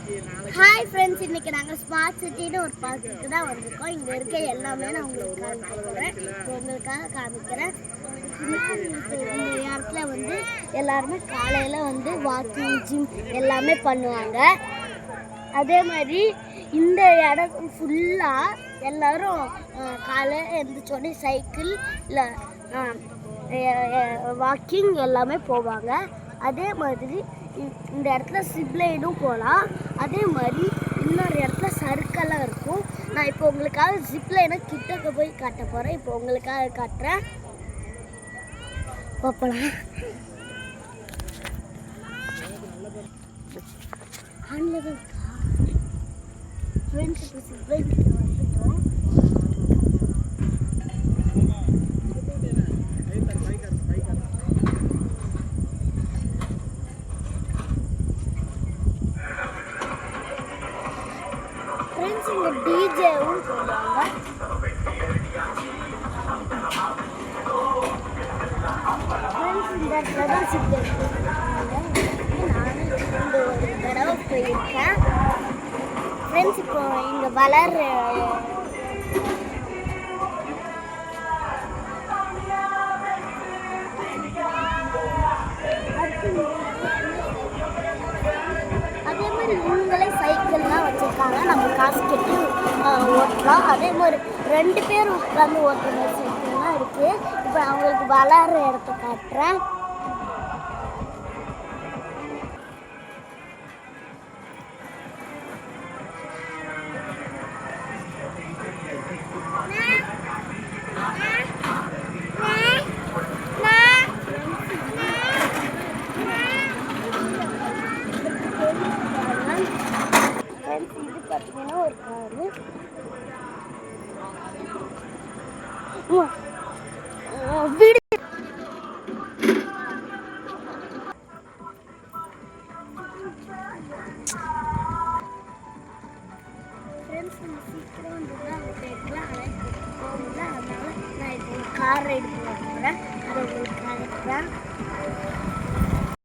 Hi friends, இன்னைக்கு நாங்கள் smart சிட்டின்னு ஒரு பார்க்குக்கு தான் வந்திருக்கோம். இங்கே இருக்க எல்லாமே நான் உங்களுக்கு காமிக்கிறேன். உங்களுக்காக காமிக்கிறேன். இந்த இடத்துல வந்து எல்லாருமே காலையில் வாக்கிங், ஜிம் எல்லாமே பண்ணுவாங்க. அதே மாதிரி இந்த இடம் ஃபுல்லாக எல்லோரும் காலையில் எழுந்திரிச்சோடனே சைக்கிள் இல்லை வாக்கிங் எல்லாமே போவாங்க. அதே மாதிரி இந்த இடத்துல சிப்லைனும் போகலாம். அதே மாதிரி இன்னொரு இடத்துல சர்க்கெல்லாம் இருக்கும். நான் இப்போ உங்களுக்காக ஜிப்லைனை கிட்டக்க போய் காட்ட போகிறேன். இப்போ உங்களுக்காக காட்டுறேன், பார்ப்பலாம். ஃப்ரெண்ட்ஸ், இப்போ சிப்லைன் வந்துட்டோம். ஃப்ரெண்ட்ஸ், இங்கே டிஜேவும் போடுவாங்க. ஃப்ரெண்ட்ஸ், இந்த இடத்துல தான் சிப்லைன் நானும் இந்த ஒரு தடவை போயிருக்கேன். ஃப்ரெண்ட்ஸ், இப்போ இங்கே வளர்ற அதே மாதிரி இவங்களே சைக்கிள்லாம் வச்சுருக்காங்க. நம்ம காசு கட்டி ஓட்டலாம். அதே மாதிரி 2 பேர் உட்காந்து ஓட்டுற மாதிரி சைக்கிள்லாம் இருக்குது. இப்போ அவங்களுக்கு வளர்ற இடத்த காட்டுறேன். இது பார்த்தீங்கன்னா ஒரு காரு. வீடு ஃப்ரெண்ட்ஸ், நம்ம சீக்கிரம் வந்துட்டு அவங்க பேருக்குலாம் அழைப்பு போகல. அதனால நான் இப்போ ஒரு கார் ரைடு போகிறேன். அதை உங்களுக்கு காட்டுறேன்.